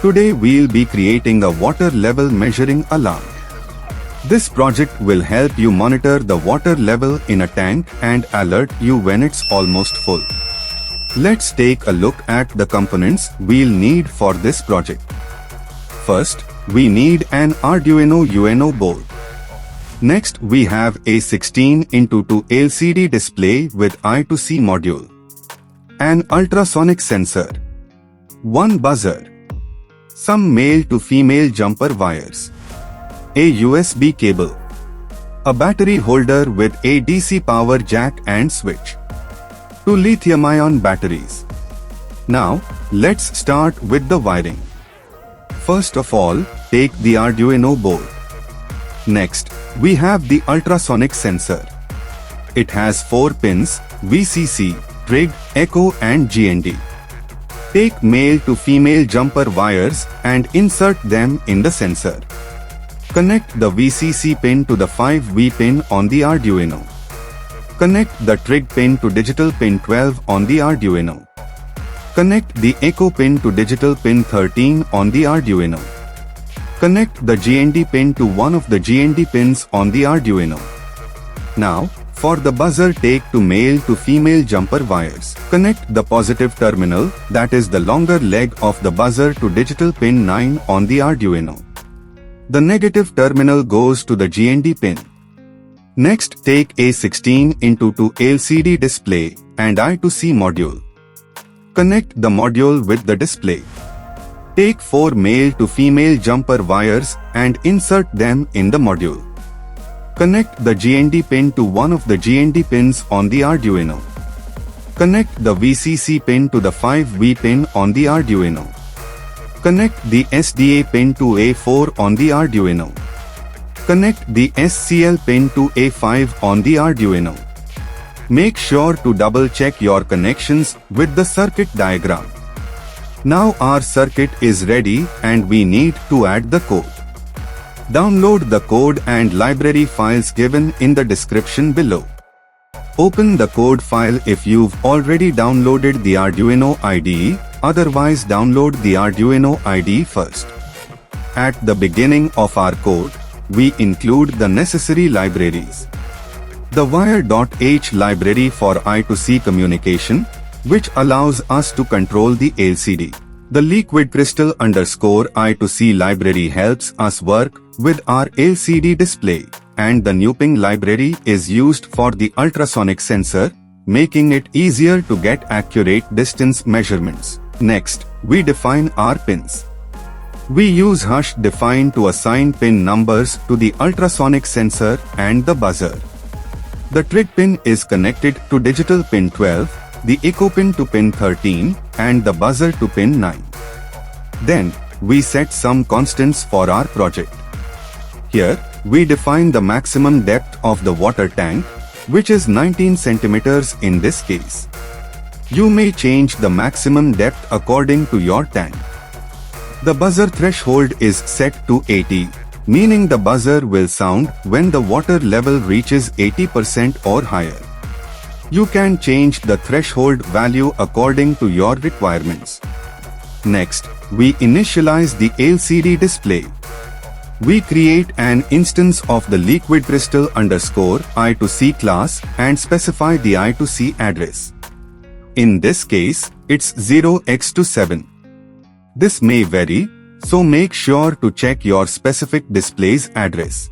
Today we'll be creating a water level measuring alarm. This project will help you monitor the water level in a tank and alert you when it's almost full. Let's take a look at the components we'll need for this project. First, we need an Arduino UNO board. Next, we have a 16x2 LCD display with I2C module, an ultrasonic sensor, one buzzer, some male to female jumper wires, a USB cable, a battery holder with a DC power jack and switch, 2 lithium-ion batteries. Now, let's start with the wiring. First of all, take the Arduino board. Next, we have the ultrasonic sensor. It has 4 pins, VCC, trig, echo and GND. Take male to female jumper wires and insert them in the sensor. Connect the VCC pin to the 5V pin on the Arduino. Connect the trig pin to digital pin 12 on the Arduino. Connect the echo pin to digital pin 13 on the Arduino. Connect the GND pin to one of the GND pins on the Arduino. Now, for the buzzer, take 2 male to female jumper wires. Connect the positive terminal, that is the longer leg of the buzzer, to digital pin 9 on the Arduino. The negative terminal goes to the GND pin. Next, take a 16x2 LCD display and I2C module. Connect the module with the display. Take 4 male to female jumper wires and insert them in the module. Connect the GND pin to one of the GND pins on the Arduino. Connect the VCC pin to the 5V pin on the Arduino. Connect the SDA pin to A4 on the Arduino. Connect the SCL pin to A5 on the Arduino. Make sure to double check your connections with the circuit diagram. Now our circuit is ready and we need to add the code. Download the code and library files given in the description below. Open the code file if you've already downloaded the Arduino IDE, otherwise download the Arduino IDE first. At the beginning of our code, we include the necessary libraries. The wire.h library for I2C communication, which allows us to control the LCD. The liquid crystal _I2C library helps us work with our LCD display, and the NUPing library is used for the ultrasonic sensor, making it easier to get accurate distance measurements. Next, we define our pins. We use hash define to assign pin numbers to the ultrasonic sensor and the buzzer. The trig pin is connected to digital pin 12, the echo pin to pin 13, and the buzzer to pin 9. Then, we set some constants for our project. Here, we define the maximum depth of the water tank, which is 19 centimeters in this case. You may change the maximum depth according to your tank. The buzzer threshold is set to 80, meaning the buzzer will sound when the water level reaches 80% or higher. You can change the threshold value according to your requirements. Next, we initialize the LCD display. We create an instance of the liquid crystal _I2C class and specify the I2C address. In this case, it's 0x7. This may vary, so make sure to check your specific display's address.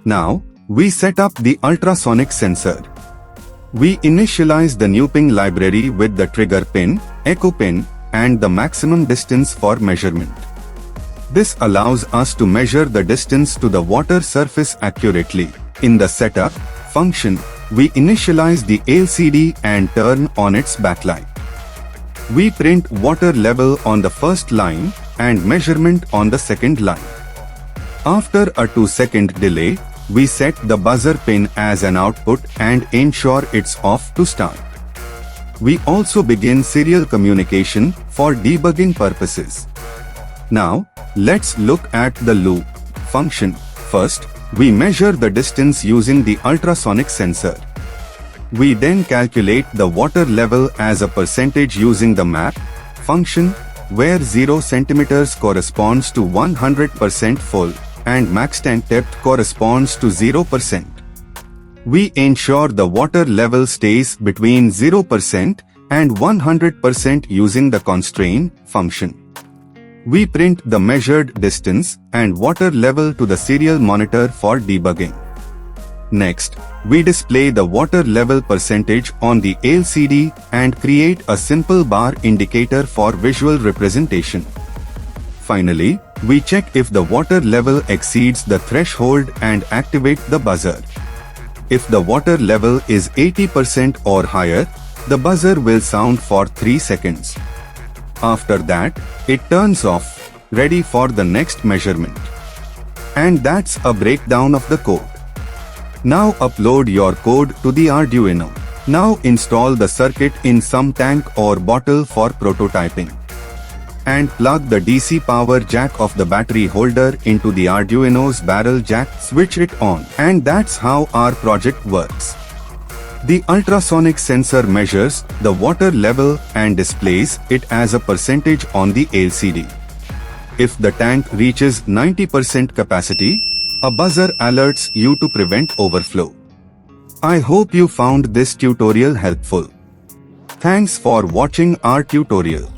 Now, we set up the ultrasonic sensor. We initialize the NUPing library with the trigger pin, echo pin, and the maximum distance for measurement. This allows us to measure the distance to the water surface accurately. In the setup function, we initialize the LCD and turn on its backlight. We print water level on the first line and measurement on the second line. After a 2-second delay, we set the buzzer pin as an output and ensure it's off to start. We also begin serial communication for debugging purposes. Now, let's look at the loop function. First, we measure the distance using the ultrasonic sensor. We then calculate the water level as a percentage using the map function where 0 centimeters corresponds to 100% full and max tank depth corresponds to 0%. We ensure the water level stays between 0% and 100% using the constraint function. We print the measured distance and water level to the serial monitor for debugging. Next, we display the water level percentage on the LCD and create a simple bar indicator for visual representation. Finally, we check if the water level exceeds the threshold and activate the buzzer. If the water level is 80% or higher, the buzzer will sound for 3 seconds. After that, it turns off, ready for the next measurement. And that's a breakdown of the code. Now upload your code to the Arduino. Now install the circuit in some tank or bottle for prototyping. And plug the DC power jack of the battery holder into the Arduino's barrel jack, switch it on. And that's how our project works. The ultrasonic sensor measures the water level and displays it as a percentage on the LCD. If the tank reaches 90% capacity, a buzzer alerts you to prevent overflow. I hope you found this tutorial helpful. Thanks for watching our tutorial.